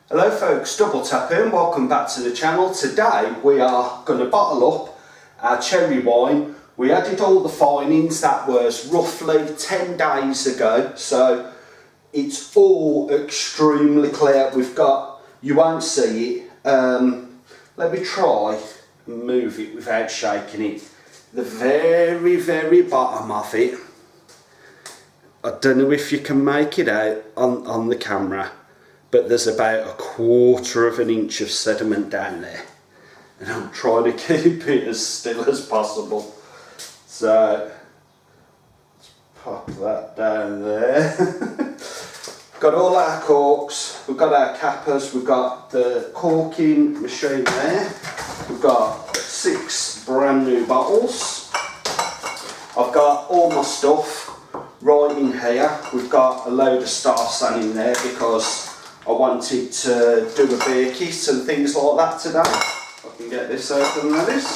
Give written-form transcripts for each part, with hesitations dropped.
Hello folks, Double Tap here and welcome back to the channel. Today we are going to bottle up our cherry wine. We added all the finings, that was roughly 10 days ago, so it's all extremely clear. We've got, you won't see it, let me try and move it without shaking it. The very bottom of it, I don't know if you can make it out on the camera, but there's about 1/4 of an inch of sediment down there, and I'm trying to keep it as still as possible. So let's pop that down there. Got all our corks, we've got our cappers, we've got the corking machine there, we've got 6 brand new bottles. I've got all my stuff right in here. We've got a load of Star San in there because I wanted to do a beer kit and things like that today. I can get this open, that is,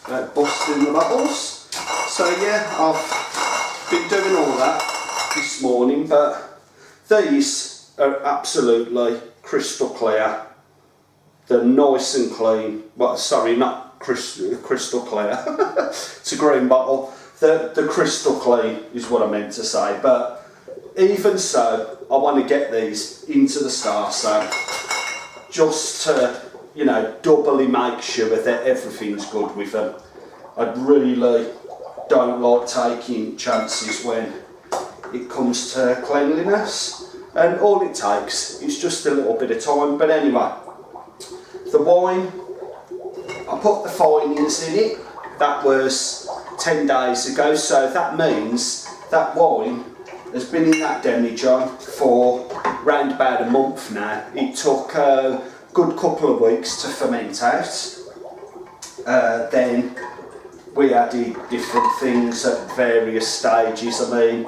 without busting the bottles. So yeah, I've been doing all that this morning, but these are absolutely crystal clear. They're nice and clean. Well, sorry, not crystal clear. It's a green bottle. The crystal clean is what I meant to say, but even so, I want to get these into the Star San just to, you know, doubly make sure that everything's good with them. I really don't like taking chances when it comes to cleanliness, and all it takes is just a little bit of time. But anyway, the wine, I put the finings in it. That was 10 days ago, so that means that wine has been in that demijohn for round about a month now. It took a good couple of weeks to ferment out. Then we added different things at various stages. I mean,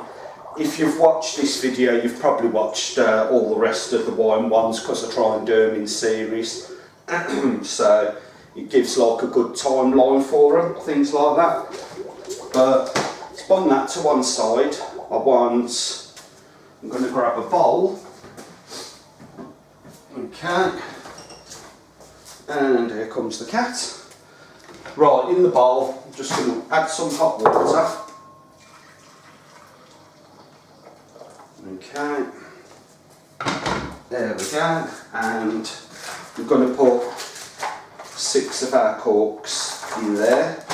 if you've watched this video, you've probably watched all the rest of the wine ones because I try and do them in series. So it gives like a good timeline for them, things like that. But spun that to one side. I'm going to grab a bowl. Okay. And here comes the cat. Right, in the bowl, I'm just going to add some hot water. Okay. There we go. And we're going to put 6 of our corks in there.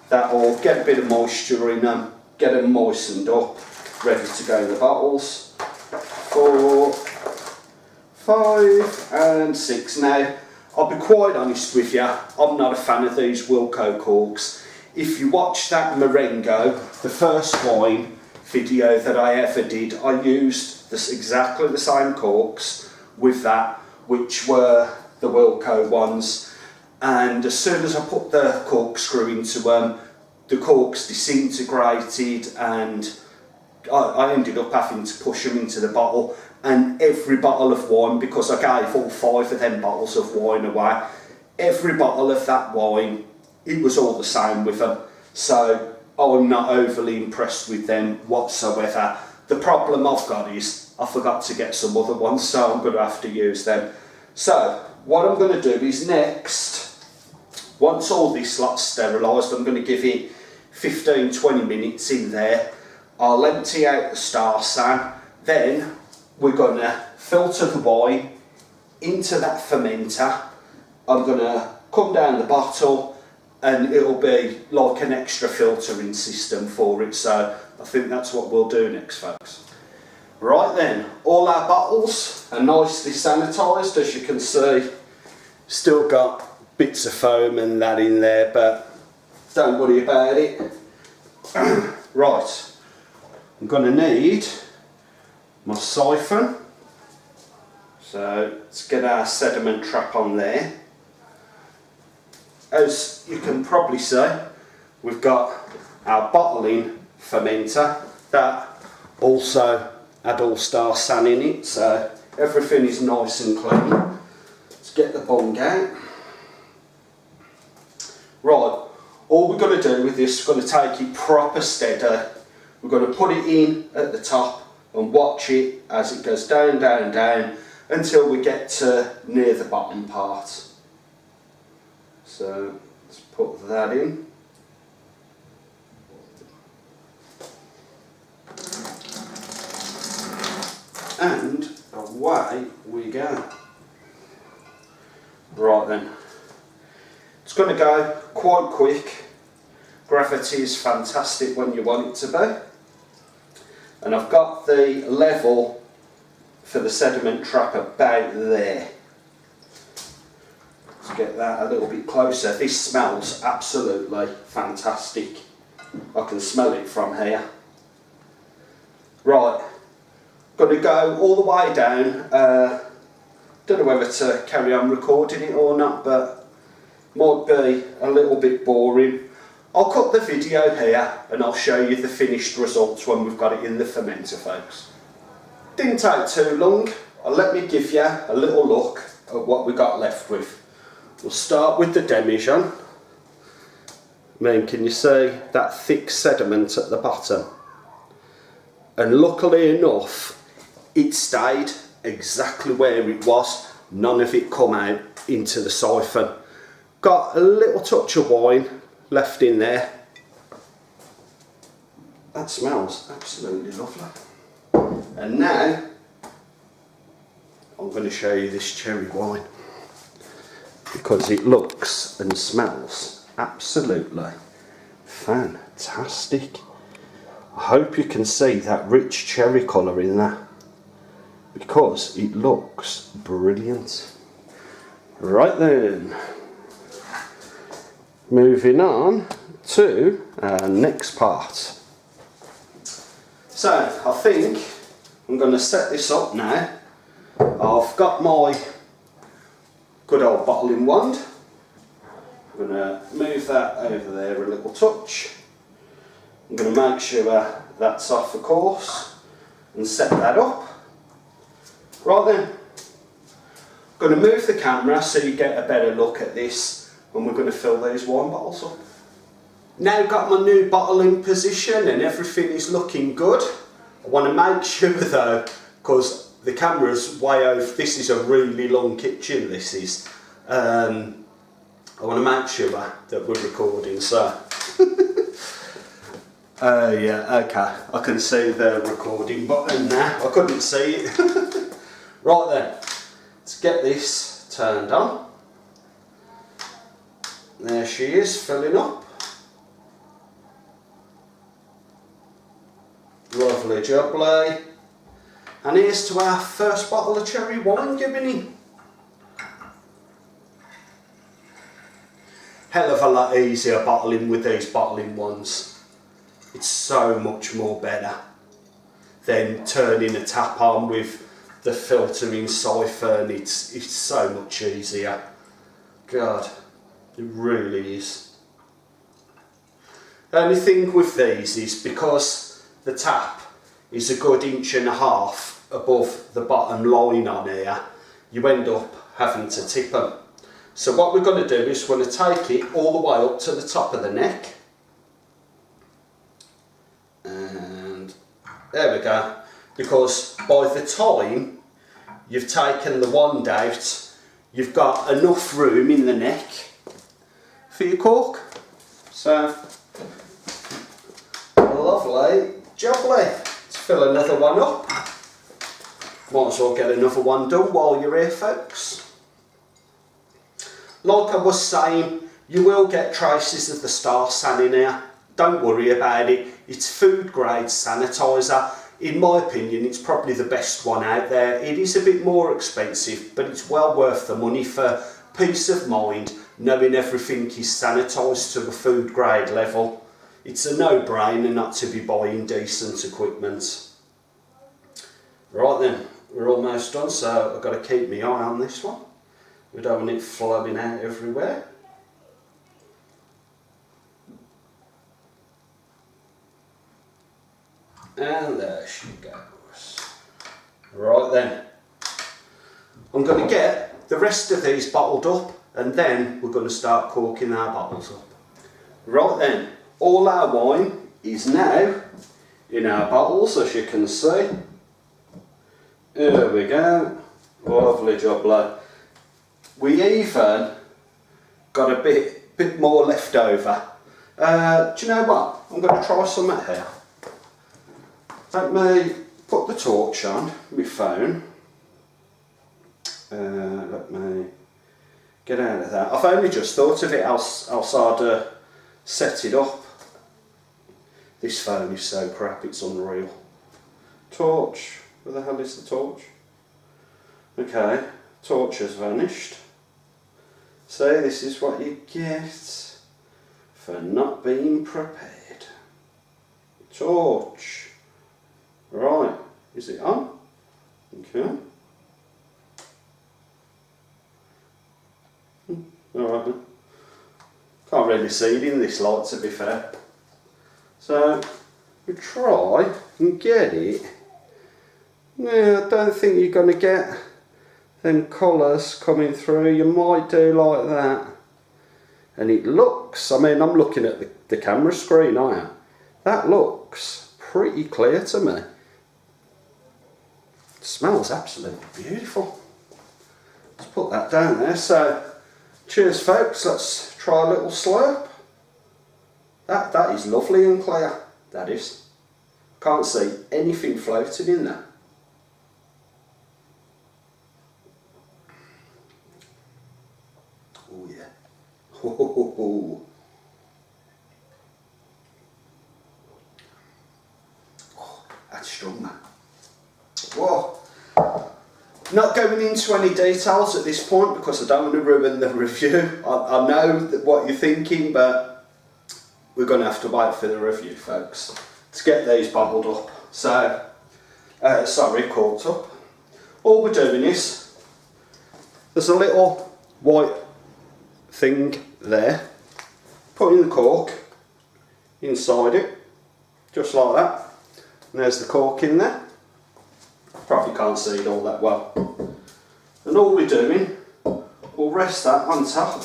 That'll get a bit of moisture in them, get them moistened up, ready to go in the bottles. 4, 5 and 6. Now, I'll be quite honest with you, I'm not a fan of these Wilko corks. If you watch that Marengo, the first wine video that I ever did, I used exactly the same corks with that, which were the Wilko ones. And as soon as I put the corkscrew into them, the corks disintegrated, and I ended up having to push them into the bottle. And every bottle of wine, because I gave all 5 of them bottles of wine away, every bottle of that wine, it was all the same with them. So I'm not overly impressed with them whatsoever. The problem I've got is I forgot to get some other ones, so I'm going to have to use them. So what I'm going to do is next, once all this lot's sterilised, I'm going to give it 15-20 minutes in there. I'll empty out the Star San, then we're going to filter the wine into that fermenter. I'm going to come down the bottle and it'll be like an extra filtering system for it, so I think that's what we'll do next, folks. Right then, all our bottles are nicely sanitised, as you can see. Still got bits of foam and that in there, but don't worry about it. Right, I'm going to need my siphon, so let's get our sediment trap on there. As you can probably see, we've got our bottling fermenter that also had all Star San in it, so everything is nice and clean. Let's get the bung out. Right, all we're going to do with this is going to take it proper steady. We're going to put it in at the top and watch it as it goes down, down, down, until we get to near the bottom part. So let's put that in. And away we go. Right then, it's going to go quite quick. Gravity is fantastic when you want it to be. And I've got the level for the sediment trap about there. Let's get that a little bit closer. This smells absolutely fantastic. I can smell it from here. Right, going to go all the way down. Don't know whether to carry on recording it or not, but might be a little bit boring. I'll cut the video here and I'll show you the finished results when we've got it in the fermenter, folks. Didn't take too long. Let me give you a little look at what we got left with. We'll start with the demijohn. I mean, can you see that thick sediment at the bottom? And luckily enough, it stayed exactly where it was. None of it come out into the siphon. Got a little touch of wine left in there. That smells absolutely lovely. And now I'm going to show you this cherry wine, because it looks and smells absolutely fantastic. I hope you can see that rich cherry colour in that, because it looks brilliant. Right then, moving on to our next part. So I think I'm going to set this up now. I've got my good old bottling wand. I'm going to move that over there a little touch. I'm going to make sure that's off, of course, and set that up. Right then, I'm going to move the camera so you get a better look at this when we're going to fill these wine bottles up. Now got my new bottle in position and everything is looking good. I want to make sure though, because the camera's way over, this is a really long kitchen, this is. I want to make sure that we're recording, so. Yeah, okay, I can see the recording button now, I couldn't see it. Right then, let's get this turned on. There she is, filling up. Lovely jubbly. And here's to our first bottle of cherry wine giving in. Hell of a lot easier bottling with these bottling ones. It's so much more better than turning a tap on with the filtering siphon. It's so much easier. God, it really is. The only thing with these is because the tap is a good 1.5 inches above the bottom line on here, you end up having to tip them. So what we're going to do is we're going to take it all the way up to the top of the neck. And there we go. Because by the time you've taken the wand out, you've got enough room in the neck for your cork. So, lovely jubbly. Let's fill another one up. Might as well get another one done while you're here, folks. Like I was saying, you will get traces of the star san in here. Don't worry about it. It's food grade sanitizer. In my opinion, it's probably the best one out there. It is a bit more expensive, but it's well worth the money for peace of mind, knowing everything is sanitised to a food grade level. It's a no-brainer not to be buying decent equipment. Right then, we're almost done, so I've got to keep my eye on this one. We don't want it flowing out everywhere. And there she goes. Right then, I'm going to get the rest of these bottled up and then we're going to start corking our bottles up. Right then, all our wine is now in our bottles, as you can see. There we go. Lovely jubbly. We even got a bit more left over. Do you know what? I'm going to try something here. Let me put the torch on my phone. Let me get out of that. I've only just thought of it, else I'd set it up. This phone is so crap, it's unreal. Torch, where the hell is the torch? Okay, torch has vanished. So this is what you get for not being prepared. Torch. Right, is it on? Okay. Alright then. Can't really see it in this light, to be fair. So we try and get it. Yeah, I don't think you're going to get them colours coming through. You might do like that. And it looks, I mean, I'm looking at the camera screen, I am. That looks pretty clear to me. It smells absolutely beautiful. Let's put that down there. So, cheers folks, let's try a little slurp. That is lovely and clear, that is. Can't see anything floating in there. Oh yeah. Oh, that's strong, man. Whoa. Not going into any details at this point because I don't want to ruin the review. I know what you're thinking, but we're going to have to wait for the review, folks, to get these bottled up. So, corked up. All we're doing is, there's a little white thing there. Putting the cork inside it, just like that. And there's the cork in there. Probably can't see it all that well. And all we're doing, we'll rest that on top.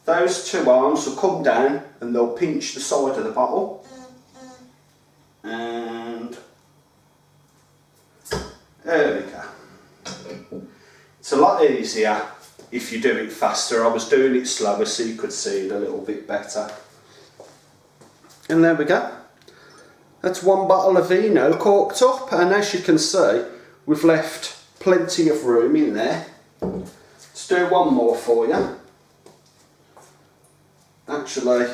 Those two arms will come down and they'll pinch the side of the bottle. And there we go. It's a lot easier if you do it faster. I was doing it slower so you could see it a little bit better. And there we go. That's one bottle of vino corked up, and as you can see, we've left plenty of room in there. Let's do one more for you. Actually,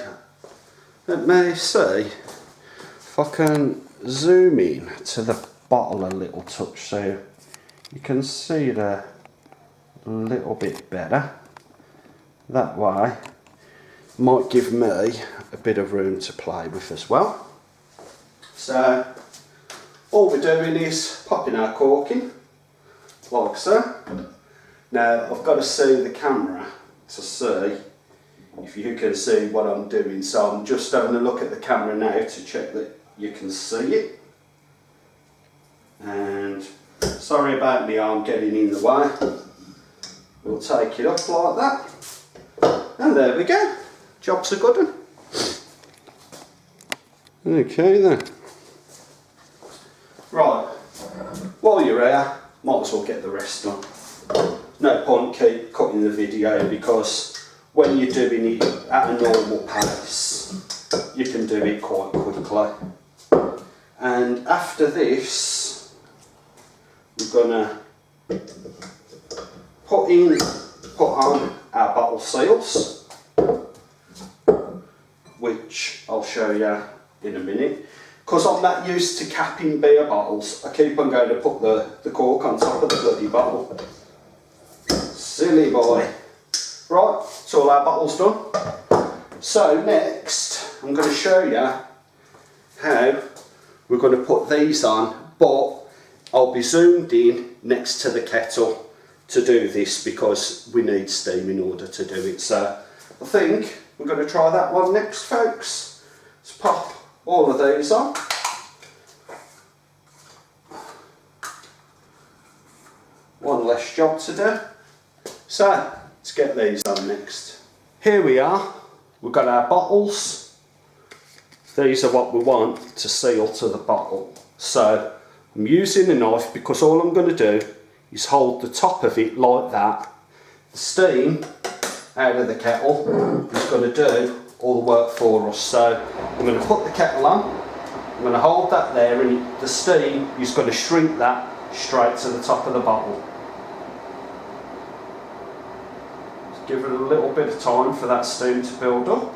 let me see if I can zoom in to the bottle a little touch so you can see it a little bit better. That way, might give me a bit of room to play with as well. So, all we're doing is popping our cork in, like so. Now, I've got to see the camera to see if you can see what I'm doing. So I'm just having a look at the camera now to check that you can see it. And sorry about my arm getting in the way. We'll take it up like that. And there we go. Job's a good one. Okay then. Right, while you're here, might as well get the rest done. No point keep cutting the video because when you're doing it at a normal pace, you can do it quite quickly. And after this, we're gonna put on our bottle seals, which I'll show you in a minute. Because I'm not used to capping beer bottles, I keep on going to put the cork on top of the bloody bottle. Silly boy. Right, so all our bottles done. So next, I'm going to show you how we're going to put these on, but I'll be zoomed in next to the kettle to do this because we need steam in order to do it. So I think we're going to try that one next, folks. Let's pop all of these on. One less job to do. So, let's get these on next. Here we are. We've got our bottles. These are what we want to seal to the bottle. So, I'm using a knife because all I'm going to do is hold the top of it like that. The steam out of the kettle is going to do all the work for us. So I'm going to put the kettle on, I'm going to hold that there, and the steam is going to shrink that straight to the top of the bottle. Just give it a little bit of time for that steam to build up.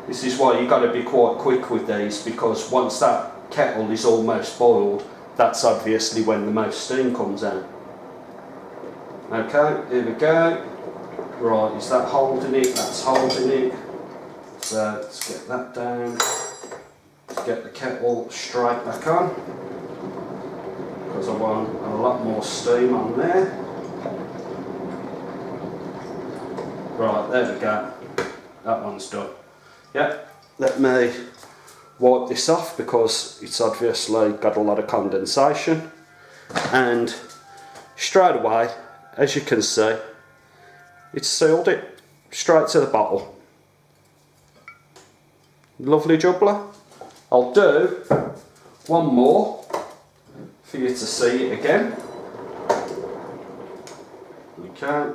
This is why you've got to be quite quick with these, because once that kettle is almost boiled, that's obviously when the most steam comes out. Okay, here we go. Right, is that holding it? That's holding it. So let's get that down. Let's get the kettle straight back on, because I want a lot more steam on there. Right, there we go. That one's done. Yep, let me wipe this off because it's obviously got a lot of condensation, and straight away, as you can see, it's sealed it straight to the bottle. Lovely jubbler. I'll do one more for you to see it again. Okay,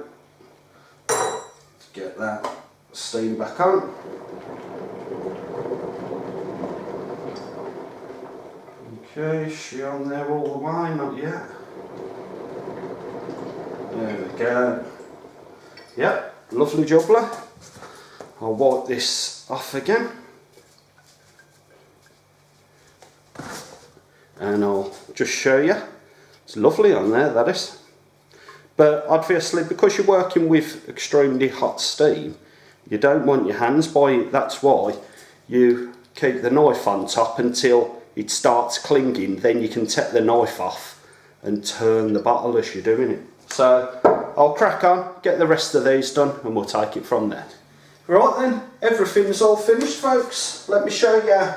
let's get that steam back on. Okay, is she on there all the way? Not yet. There we go. Yep, lovely jubbler. I'll wipe this off again. And I'll just show you. It's lovely on there, that is. But obviously, because you're working with extremely hot steam, you don't want your hands by it. That's why you keep the knife on top until it starts clinging. Then you can take the knife off and turn the bottle as you're doing it. So I'll crack on, get the rest of these done, and we'll take it from there. Right then, everything's all finished, folks. Let me show you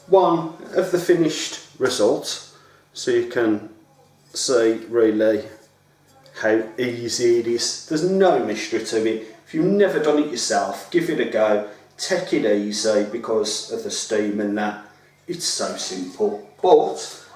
one of the finished results, so you can see really how easy it is. There's no mystery to it. If you've never done it yourself, give it a go. Take it easy because of the steam and that. It's so simple. But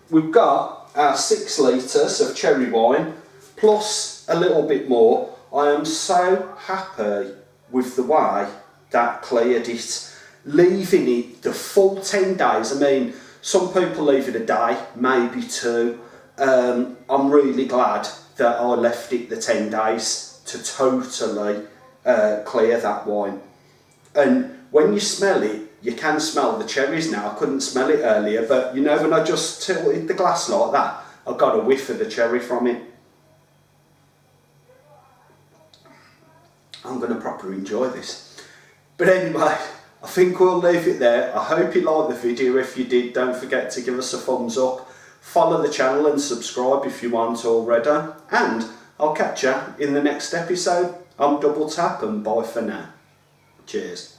we've got our 6 litres of cherry wine plus a little bit more. I am so happy with the way that cleared it. Leaving it the full 10 days. I mean, some people leave it a day, maybe 2. I'm really glad that I left it the 10 days to totally clear that wine. And when you smell it, you can smell the cherries now. I couldn't smell it earlier, but you know, when I just tilted the glass like that, I got a whiff of the cherry from it. I'm going to properly enjoy this. But anyway, I think we'll leave it there. I hope you liked the video. If you did, don't forget to give us a thumbs up. Follow the channel and subscribe if you want already. And I'll catch you in the next episode. I'm Double Tap, and bye for now. Cheers.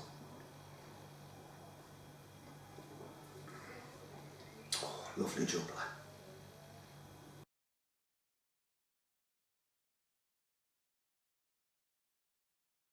Oh, lovely jubbler.